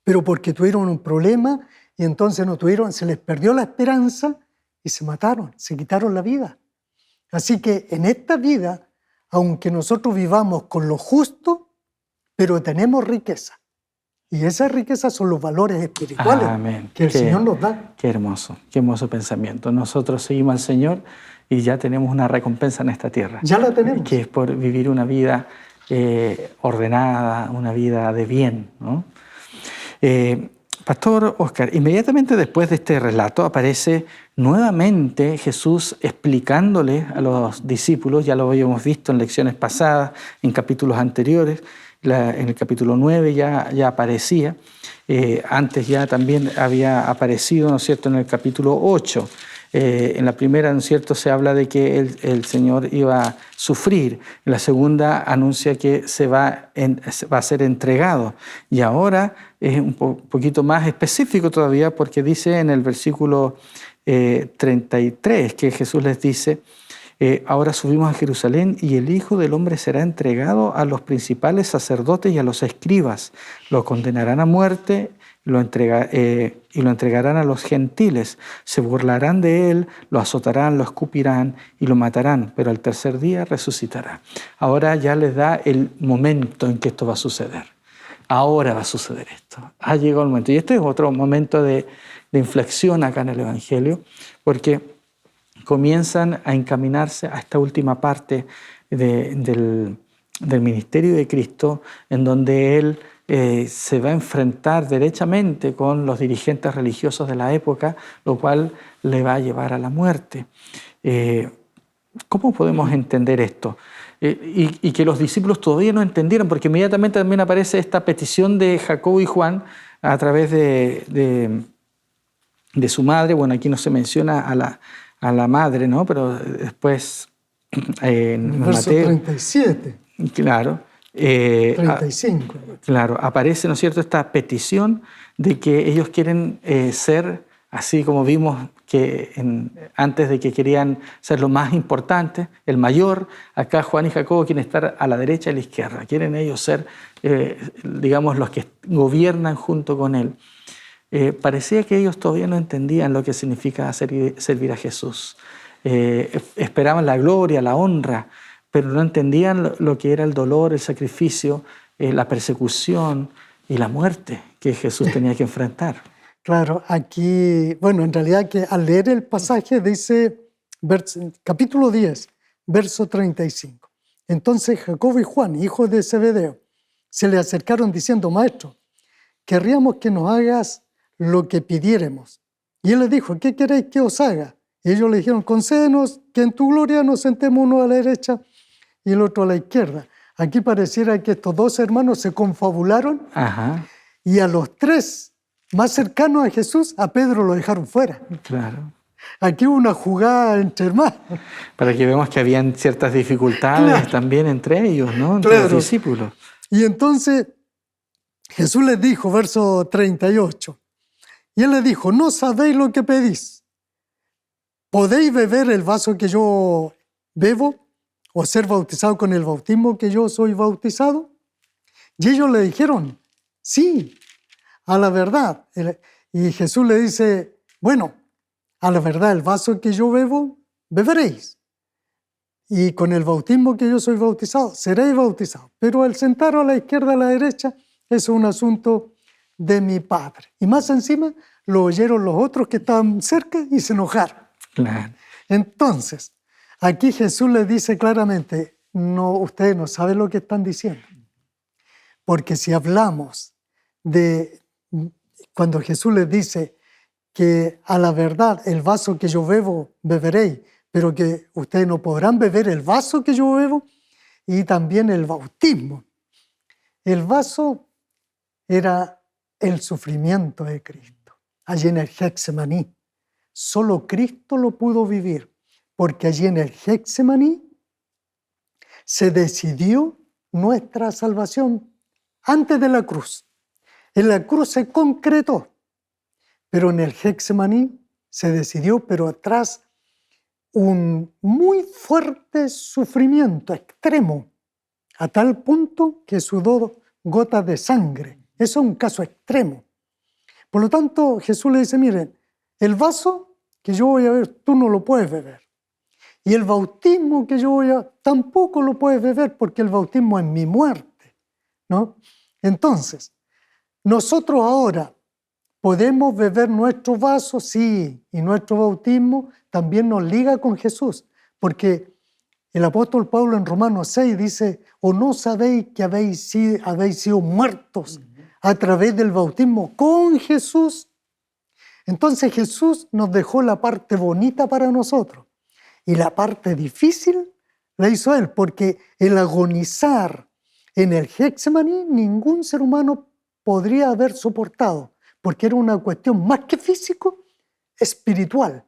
C: pero porque tuvieron un problema y entonces no tuvieron, se les perdió la esperanza y se mataron, se quitaron la vida? Así que en esta vida, aunque nosotros vivamos con lo justo, pero tenemos riqueza. Y esa riqueza son los valores espirituales que el Señor nos da.
A: Qué hermoso pensamiento. Nosotros seguimos al Señor y ya tenemos una recompensa en esta tierra.
C: Ya la tenemos.
A: Que es por vivir una vida ordenada, una vida de bien, ¿no? Pastor Oscar, inmediatamente después de este relato aparece nuevamente Jesús explicándole a los discípulos, ya lo habíamos visto en lecciones pasadas, en capítulos anteriores, en el capítulo 9 ya aparecía, antes ya también había aparecido, ¿no es cierto?, en el capítulo 8. En la primera, ¿no es cierto?, se habla de que el Señor iba a sufrir. En la segunda anuncia que va a ser entregado. Y ahora es un poquito más específico todavía porque dice en el versículo 33 que Jesús les dice: ahora subimos a Jerusalén y el Hijo del Hombre será entregado a los principales sacerdotes y a los escribas. Lo condenarán a muerte y lo entregarán a los gentiles. Se burlarán de él, lo azotarán, lo escupirán y lo matarán, pero al tercer día resucitará. Ahora ya les da el momento en que esto va a suceder. Ahora va a suceder esto. Ha llegado el momento. Y este es otro momento de inflexión acá en el Evangelio, porque comienzan a encaminarse a esta última parte del ministerio de Cristo, en donde Él se va a enfrentar derechamente con los dirigentes religiosos de la época, lo cual le va a llevar a la muerte. ¿Cómo podemos entender esto? Y que los discípulos todavía no entendieron, porque inmediatamente también aparece esta petición de Jacobo y Juan a través de su madre. Bueno, aquí no se menciona a la madre, ¿no? Pero después en
C: verso
A: Mateo,
C: 37.
A: Claro.
C: 35.
A: Claro, aparece, ¿no es cierto?, esta petición de que ellos quieren ser, así como vimos que antes de que querían ser lo más importante, el mayor, acá Juan y Jacobo quieren estar a la derecha y a la izquierda, quieren ellos ser, digamos, los que gobiernan junto con él. Parecía que ellos todavía no entendían lo que significa servir a Jesús. Esperaban la gloria, la honra, pero no entendían lo que era el dolor, el sacrificio, la persecución y la muerte que Jesús tenía que enfrentar.
C: Claro, aquí, bueno, en realidad que al leer el pasaje dice, capítulo 10, verso 35. Entonces Jacobo y Juan, hijos de Zebedeo, se le acercaron diciendo: Maestro, querríamos que nos hagas lo que pidiéremos. Y él les dijo: ¿qué queréis que os haga? Y ellos le dijeron: concédenos que en tu gloria nos sentemos uno a la derecha y el otro a la izquierda. Aquí pareciera que estos dos hermanos se confabularon.
A: Ajá.
C: Y a los tres más cercanos a Jesús, a Pedro lo dejaron fuera.
A: Claro.
C: Aquí hubo una jugada entre hermanos.
A: Para que veamos que habían ciertas dificultades también entre ellos, ¿no? Entre los discípulos.
C: Y entonces Jesús les dijo, verso 38, y él les dijo: no sabéis lo que pedís. ¿Podéis beber el vaso que yo bebo o ser bautizado con el bautismo que yo soy bautizado? Y ellos le dijeron: sí, a la verdad. Y Jesús le dice: bueno, a la verdad, el vaso que yo bebo, beberéis. Y con el bautismo que yo soy bautizado, seréis bautizados. Pero el sentaros a la izquierda, a la derecha, es un asunto de mi Padre. Y más encima lo oyeron los otros que estaban cerca y se enojaron.
A: Claro.
C: Entonces, aquí Jesús les dice claramente: no, ustedes no saben lo que están diciendo. Porque si hablamos de cuando Jesús les dice que a la verdad el vaso que yo bebo, beberéis, pero que ustedes no podrán beber el vaso que yo bebo, y también el bautismo. El vaso era el sufrimiento de Cristo, allí en el Getsemaní. Solo Cristo lo pudo vivir, porque allí en el Getsemaní se decidió nuestra salvación antes de la cruz. En la cruz se concretó, pero en el Getsemaní se decidió, pero atrás un muy fuerte sufrimiento extremo, a tal punto que sudó gotas de sangre. Eso es un caso extremo. Por lo tanto, Jesús le dice, miren, el vaso que yo voy a beber, tú no lo puedes beber. Y el bautismo que yo voy a, tampoco lo puedes beber, porque el bautismo es mi muerte, ¿no? Entonces, nosotros ahora podemos beber nuestro vaso, sí, y nuestro bautismo también nos liga con Jesús, porque el apóstol Pablo en Romanos 6 dice, ¿o no sabéis que habéis sido muertos a través del bautismo con Jesús? Entonces Jesús nos dejó la parte bonita para nosotros, y la parte difícil la hizo Él, porque el agonizar en el Getsemaní ningún ser humano podría haber soportado, porque era una cuestión más que físico, espiritual.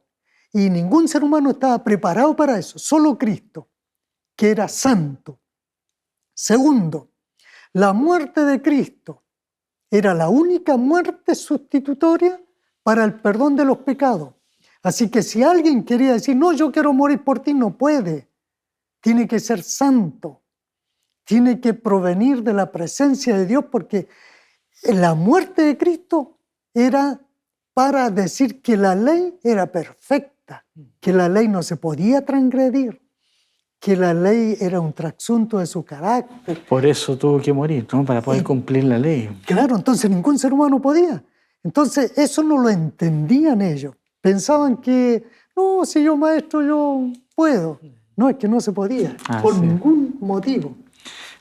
C: Y ningún ser humano estaba preparado para eso, solo Cristo, que era santo. Segundo, la muerte de Cristo era la única muerte sustitutoria para el perdón de los pecados. Así que si alguien quería decir, no, yo quiero morir por ti, no puede. Tiene que ser santo. Tiene que provenir de la presencia de Dios, porque la muerte de Cristo era para decir que la ley era perfecta, que la ley no se podía transgredir, que la ley era un trasunto de su carácter.
A: Por eso tuvo que morir, ¿no? Para poder cumplir la ley.
C: Claro, entonces ningún ser humano podía. Entonces eso no lo entendían ellos. Pensaban que, no, si yo maestro, yo puedo. No, es que no se podía, por ningún motivo.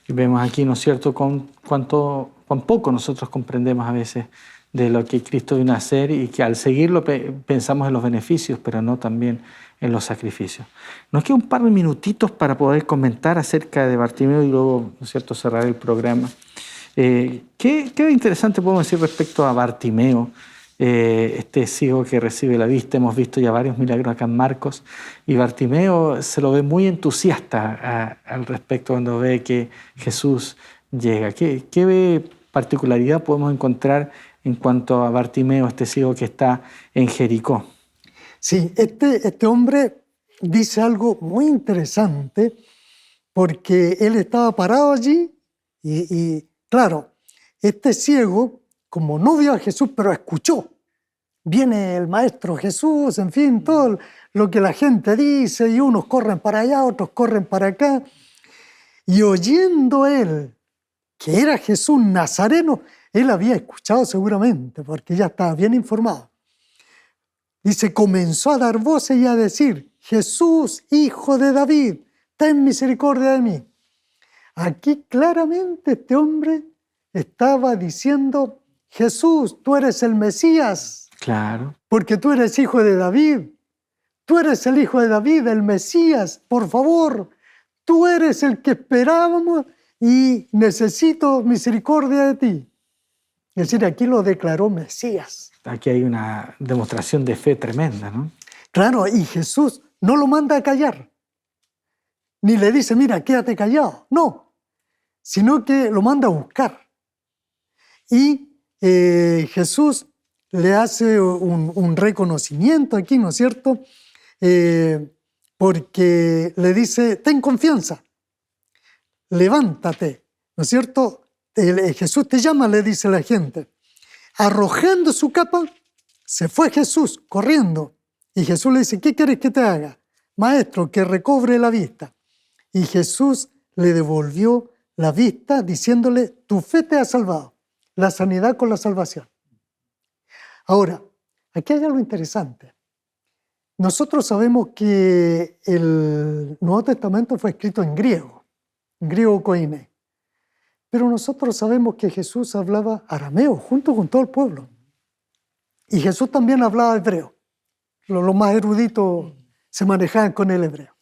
A: Y vemos aquí, ¿no es cierto?, cuán poco nosotros comprendemos a veces de lo que Cristo vino a hacer, y que al seguirlo pensamos en los beneficios, pero no también en los sacrificios. Nos queda un par de minutitos para poder comentar acerca de Bartimeo y luego, ¿no es cierto?, cerrar el programa. ¿Qué interesante podemos decir respecto a Bartimeo, este ciego que recibe la vista? Hemos visto ya varios milagros acá en Marcos, y Bartimeo se lo ve muy entusiasta al respecto cuando ve que Jesús llega. ¿Qué particularidad podemos encontrar en cuanto a Bartimeo, este ciego que está en Jericó?
C: Sí, este hombre dice algo muy interesante, porque él estaba parado allí y claro, este ciego, como no vio a Jesús, pero escuchó. Viene el Maestro Jesús, en fin, todo lo que la gente dice, y unos corren para allá, otros corren para acá. Y oyendo él que era Jesús Nazareno, él había escuchado seguramente, porque ya estaba bien informado. Dice, comenzó a dar voces y a decir, Jesús, hijo de David, ten misericordia de mí. Aquí claramente este hombre estaba diciendo, Jesús, tú eres el Mesías.
A: Claro.
C: Porque tú eres hijo de David. Tú eres el hijo de David, el Mesías, por favor. Tú eres el que esperábamos y necesito misericordia de ti. Es decir, aquí lo declaró Mesías.
A: Aquí hay una demostración de fe tremenda, ¿no?
C: Claro, y Jesús no lo manda a callar. Ni le dice, mira, quédate callado. No, sino que lo manda a buscar. Y Jesús le hace un reconocimiento aquí, ¿no es cierto? Porque le dice, ten confianza, levántate, ¿no es cierto? Jesús te llama, le dice la gente. Arrojando su capa, se fue Jesús corriendo. Y Jesús le dice, ¿qué quieres que te haga? Maestro, que recobre la vista. Y Jesús le devolvió la vista diciéndole, tu fe te ha salvado. La sanidad con la salvación. Ahora, aquí hay algo interesante. Nosotros sabemos que el Nuevo Testamento fue escrito en griego koiné. Pero nosotros sabemos que Jesús hablaba arameo junto con todo el pueblo. Y Jesús también hablaba hebreo. Los más eruditos se manejaban con el hebreo.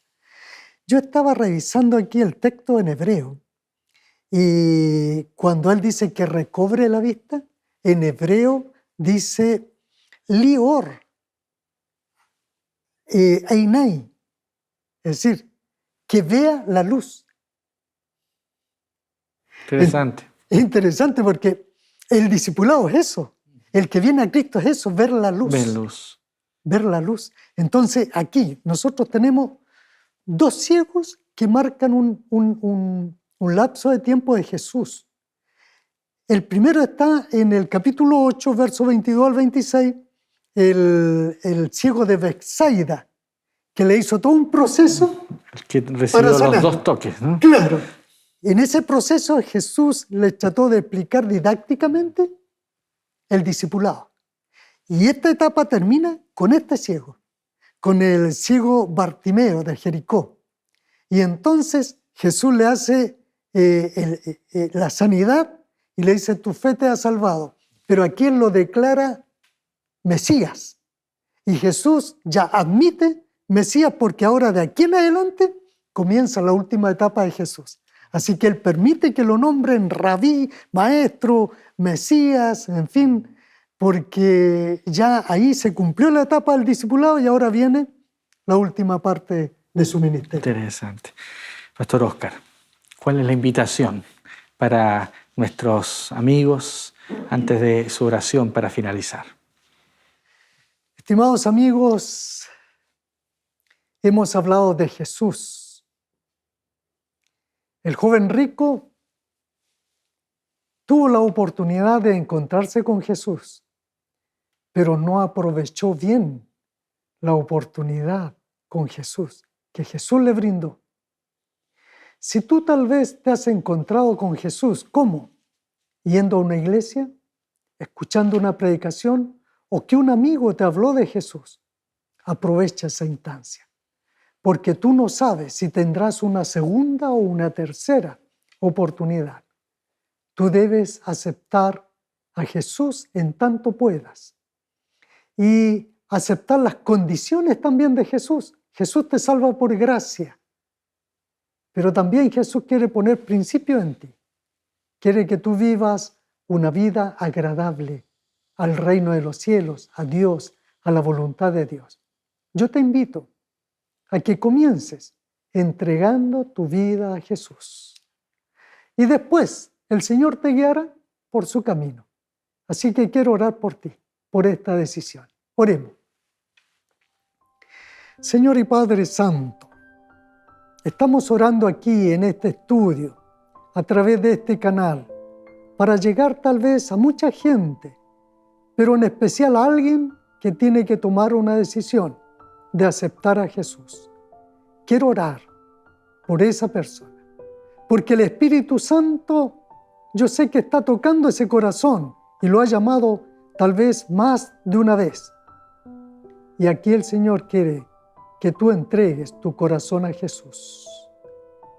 C: Yo estaba revisando aquí el texto en hebreo y cuando él dice que recobre la vista, en hebreo dice lior, einai, es decir, que vea la luz.
A: Interesante.
C: Es interesante porque el discipulado es eso, el que viene a Cristo es eso, ver la luz.
A: Ver luz.
C: Ver la luz. Entonces aquí nosotros tenemos dos ciegos que marcan un lapso de tiempo de Jesús. El primero está en el capítulo 8, verso 22 al 26, el ciego de Betsaida, que le hizo todo un proceso.
A: El que recibió los 2 toques, ¿no?
C: Claro. En ese proceso Jesús les trató de explicar didácticamente el discipulado. Y esta etapa termina con este ciego, con el ciego Bartimeo de Jericó. Y entonces Jesús le hace la sanidad y le dice, tu fe te ha salvado. Pero aquí él lo declara Mesías. Y Jesús ya admite Mesías porque ahora de aquí en adelante comienza la última etapa de Jesús. Así que él permite que lo nombren rabí, maestro, Mesías, en fin, porque ya ahí se cumplió la etapa del discipulado y ahora viene la última parte de su ministerio.
A: Interesante. Pastor Óscar, ¿cuál es la invitación para nuestros amigos antes de su oración para finalizar?
C: Estimados amigos, hemos hablado de Jesús. El joven rico tuvo la oportunidad de encontrarse con Jesús, pero no aprovechó bien la oportunidad con Jesús, que Jesús le brindó. Si tú tal vez te has encontrado con Jesús, ¿cómo? Yendo a una iglesia, escuchando una predicación o que un amigo te habló de Jesús, aprovecha esa instancia, porque tú no sabes si tendrás una segunda o una tercera oportunidad. Tú debes aceptar a Jesús en tanto puedas y aceptar las condiciones también de Jesús. Jesús te salva por gracia, pero también Jesús quiere poner principio en ti. Quiere que tú vivas una vida agradable al reino de los cielos, a Dios, a la voluntad de Dios. Yo te invito a que comiences entregando tu vida a Jesús. Y después el Señor te guiará por su camino. Así que quiero orar por ti, por esta decisión. Oremos. Señor y Padre Santo, estamos orando aquí en este estudio, a través de este canal, para llegar tal vez a mucha gente, pero en especial a alguien que tiene que tomar una decisión de aceptar a Jesús. Quiero orar por esa persona, porque el Espíritu Santo yo sé que está tocando ese corazón y lo ha llamado tal vez más de una vez. Y aquí el Señor quiere que tú entregues tu corazón a Jesús.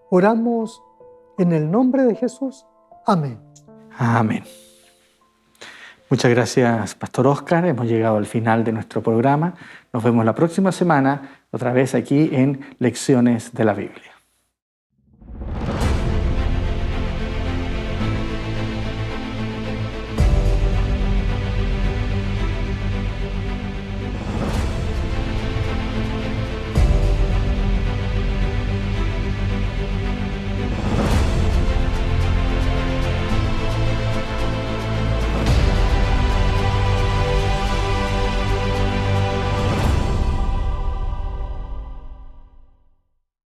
C: Oramos en el nombre de Jesús. Amén.
A: Amén. Muchas gracias, Pastor Óscar. Hemos llegado al final de nuestro programa. Nos vemos la próxima semana, otra vez aquí en Lecciones de la Biblia.